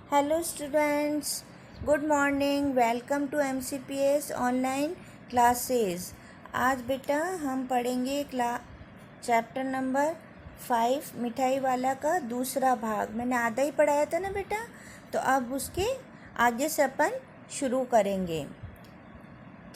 Hello students, good morning. Welcome to MCPS online classes. आज बेटा हम पढ़ेंगे चैप्टर नंबर 5 मिठाई वाला का दूसरा भाग। मैंने आधा ही पढ़ाया था ना बेटा, तो अब उसके आगे से अपन शुरू करेंगे।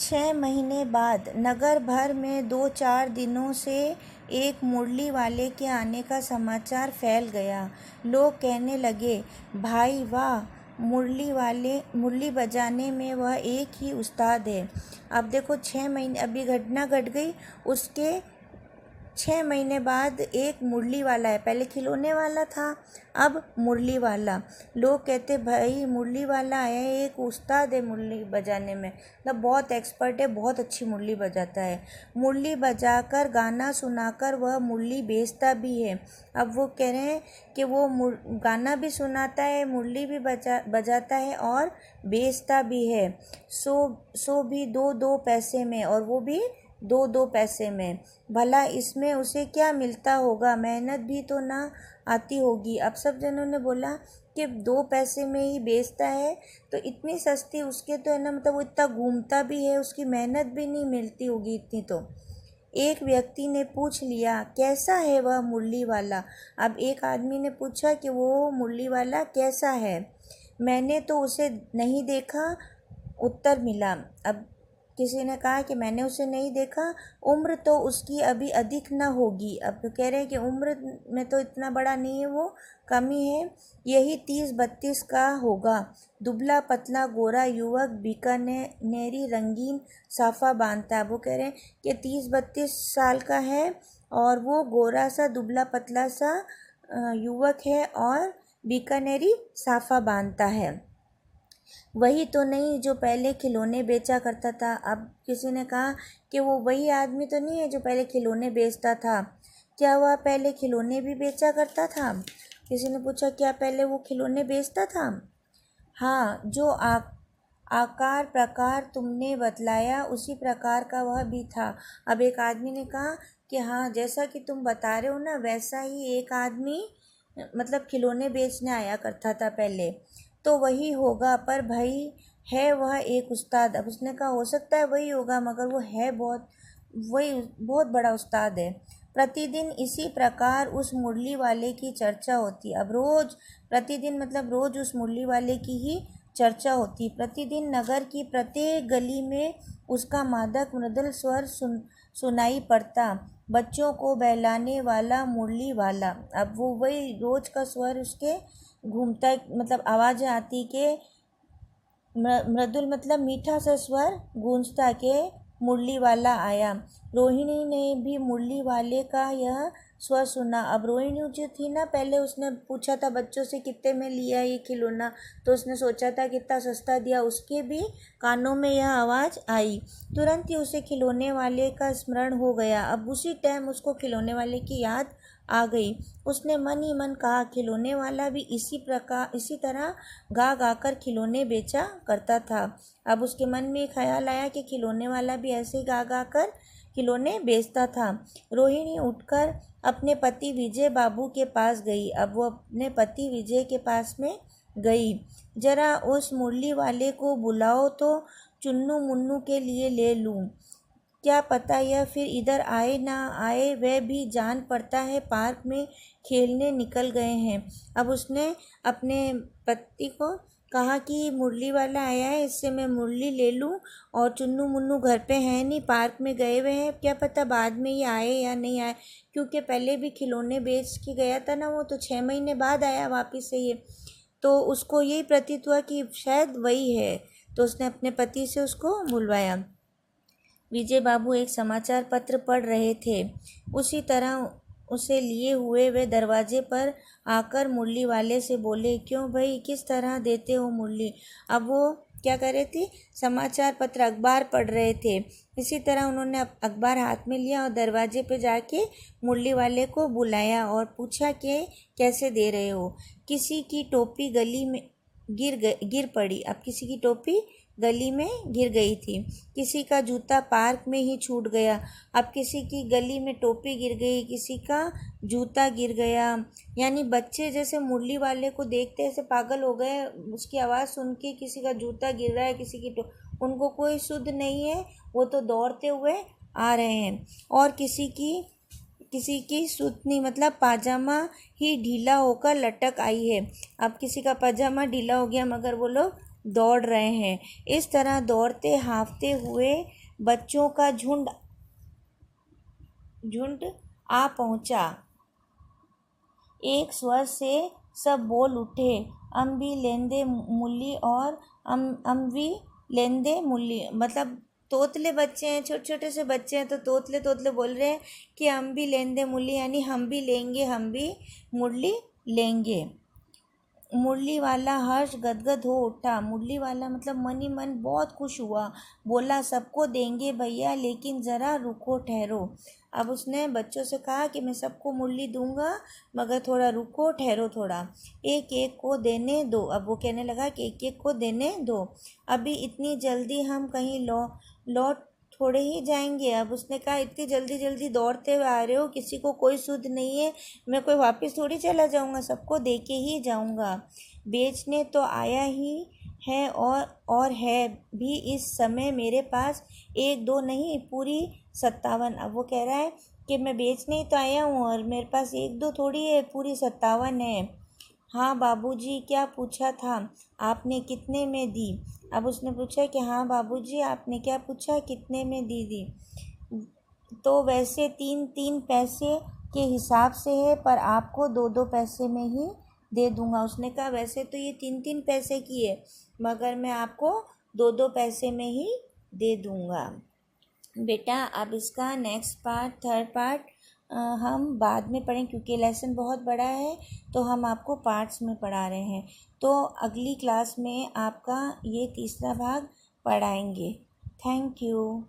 6 महीने बाद नगर भर में 2-4 दिनों से एक मुरली वाले के आने का समाचार फैल गया। लोग कहने लगे, भाई वाह, मुरली बजाने में वह एक ही उस्ताद है। अब देखो 6 महीने अभी घटना घट गई, उसके 6 महीने बाद एक मुरली वाला है। पहले खिलौने वाला था, अब मुरली वाला। लोग कहते भाई मुरली वाला आया है, एक उस्ताद है मुरली बजाने में, मतलब बहुत एक्सपर्ट है, बहुत अच्छी मुरली बजाता है। मुरली बजाकर गाना सुनाकर वह मुरली बेचता भी है। अब वो कह रहे हैं कि वो गाना भी सुनाता है, मुरली भी बजाता है और बेचता भी है। सो भी 2-2 पैसे में, और वो भी 2-2 पैसे में। भला इसमें उसे क्या मिलता होगा, मेहनत भी तो ना आती होगी। अब सब जनों ने बोला कि 2 पैसे में ही बेचता है, तो इतनी सस्ती उसके तो है ना, मतलब वो इतना घूमता भी है, उसकी मेहनत भी नहीं मिलती होगी इतनी। तो एक व्यक्ति ने पूछ लिया, कैसा है वह मुरली वाला। अब एक आदमी ने पूछा कि वो मुरली वाला कैसा है। मैंने तो उसे नहीं देखा, उत्तर मिला। अब किसी ने कहा कि मैंने उसे नहीं देखा, उम्र तो उसकी अभी अधिक न होगी। अब तो कह रहे हैं कि उम्र में तो इतना बड़ा नहीं है, वो कम ही है, यही 30-32 का होगा। दुबला पतला गोरा युवक बीकानेरी रंगीन साफा बांधता है। वो कह रहे हैं कि 30-32 साल का है, और वो गोरा सा दुबला पतला सा युवक है और बीकानेरी साफा बांधता है। वही तो नहीं जो पहले खिलौने बेचा करता था। अब किसी ने कहा कि वो वही आदमी तो नहीं है जो पहले खिलौने बेचता था। क्या वह पहले खिलौने भी बेचा करता था? किसी ने पूछा, क्या पहले वो खिलौने बेचता था? हाँ, जो आकार प्रकार तुमने बतलाया उसी प्रकार का वह भी था। अब एक आदमी ने कहा कि हाँ, जैसा कि तुम बता रहे हो ना, वैसा ही एक आदमी मतलब खिलौने बेचने आया करता था पहले, तो वही होगा। पर भाई है वह एक उस्ताद। अब उसने कहा हो सकता है वही होगा, मगर वो है बहुत बड़ा उस्ताद है। प्रतिदिन इसी प्रकार उस मुरली वाले की चर्चा होती। अब रोज प्रतिदिन मतलब रोज उस मुरली वाले की ही चर्चा होती। प्रतिदिन नगर की प्रत्येक गली में उसका मादक मृदुल स्वर सुनाई पड़ता। बच्चों को बहलाने वाला मुरली वाला। अब वो वही रोज का स्वर उसके घूमता, मतलब आवाज़ें आती के मृदुल मतलब मीठा सा स्वर गूंजता के मुरली वाला आया। रोहिणी ने भी मुरली वाले का यह स्वर सुना। अब रोहिणी जो थी ना, पहले उसने पूछा था बच्चों से कितने में लिया ये खिलौना, तो उसने सोचा था कितना सस्ता दिया, उसके भी कानों में यह आवाज़ आई। तुरंत ही उसे खिलौने वाले का स्मरण हो गया। अब उसी टाइम उसको खिलौने वाले की याद आ गई। उसने मन ही मन कहा, खिलौने वाला भी इसी तरह गा गा कर खिलौने बेचा करता था। अब उसके मन में ख्याल आया कि खिलौने वाला भी ऐसे गा गा कर खिलौने बेचता था। रोहिणी उठकर अपने पति विजय बाबू के पास गई। अब वो अपने पति विजय के पास में गई। जरा उस मुरली वाले को बुलाओ तो चुन्नू मुन्नू के लिए ले लूं। क्या पता यह फिर इधर आए ना आए, वह भी जान पड़ता है पार्क में खेलने निकल गए हैं। अब उसने अपने पति को कहा कि मुरली वाला आया है, इससे मैं मुरली ले लूं, और चुन्नू मुन्नू घर पे हैं नहीं, पार्क में गए हुए हैं, क्या पता बाद में ये आए या नहीं आए, क्योंकि पहले भी खिलौने बेच के गया था ना वो, तो 6 महीने बाद आया वापस से ये, तो उसको यही प्रतीत हुआ कि शायद वही है। तो उसने अपने पति से उसको बुलवाया। विजय बाबू एक समाचार पत्र पढ़ रहे थे। उसी तरह उसे लिए हुए वे दरवाजे पर आकर मुरली वाले से बोले, क्यों भाई, किस तरह देते हो मुरली? अब वो क्या कर रहे थे, समाचार पत्र अखबार पढ़ रहे थे। इसी तरह उन्होंने अखबार हाथ में लिया और दरवाजे पे जाके मुरली वाले को बुलाया और पूछा कि कैसे दे रहे हो। किसी की टोपी गली में गिर पड़ी। अब किसी की टोपी गली में गिर गई थी। किसी का जूता पार्क में ही छूट गया। अब किसी की गली में टोपी गिर गई, किसी का जूता गिर गया। यानी बच्चे जैसे मुरली वाले को देखते ऐसे पागल हो गए, उसकी आवाज़ सुन के किसी का जूता गिर रहा है, किसी की उनको कोई सुध नहीं है, वो तो दौड़ते हुए आ रहे हैं। और किसी की सुतनी मतलब पाजामा ही ढीला होकर लटक आई है। अब किसी का पाजामा ढीला हो गया मगर वो लोग दौड़ रहे हैं। इस तरह दौड़ते हाँफते हुए बच्चों का झुंड आ पहुंचा। एक स्वर से सब बोल उठे, अम्बी लेंदे मुल्ली और अम्बी लेंदे मुल्ली। मतलब तोतले बच्चे हैं, छोटे छोटे से बच्चे हैं, तो तोतले तोतले बोल रहे हैं कि हम भी लेंदे मुल्ली, यानी हम भी लेंगे, हम भी मुरली लेंगे। मुरली वाला हर्ष गदगद हो उठा। मुरली वाला मतलब मन ही मन बहुत खुश हुआ। बोला, सबको देंगे भैया, लेकिन ज़रा रुको ठहरो। अब उसने बच्चों से कहा कि मैं सबको मुरली दूंगा, मगर थोड़ा रुको ठहरो, थोड़ा एक एक को देने दो। अब वो कहने लगा कि एक एक को देने दो, अभी इतनी जल्दी हम कहीं लौट थोड़े ही जाएंगे। अब उसने कहा, इतनी जल्दी जल्दी दौड़ते हुए आ रहे हो, किसी को कोई सुध नहीं है, मैं कोई वापस थोड़ी चला जाऊंगा, सबको दे के ही जाऊंगा। बेचने तो आया ही है और है भी इस समय मेरे पास 1-2 नहीं, पूरी 57। अब वो कह रहा है कि मैं बेचने ही तो आया हूँ और मेरे पास 1-2 थोड़ी है, पूरी 57 है। हाँ बाबूजी, क्या पूछा था आपने, कितने में दी? अब उसने पूछा कि हाँ बाबूजी, आपने क्या पूछा, कितने में दी? तो वैसे 3-3 पैसे के हिसाब से है, पर आपको 2-2 पैसे में ही दे दूंगा। उसने कहा, वैसे तो ये 3-3 पैसे की है, मगर मैं आपको 2-2 पैसे में ही दे दूंगा। बेटा अब इसका नेक्स्ट पार्ट, थर्ड पार्ट हम बाद में पढ़ें, क्योंकि लेसन बहुत बड़ा है, तो हम आपको पार्ट्स में पढ़ा रहे हैं। तो अगली क्लास में आपका ये तीसरा भाग पढ़ाएंगे। Thank you.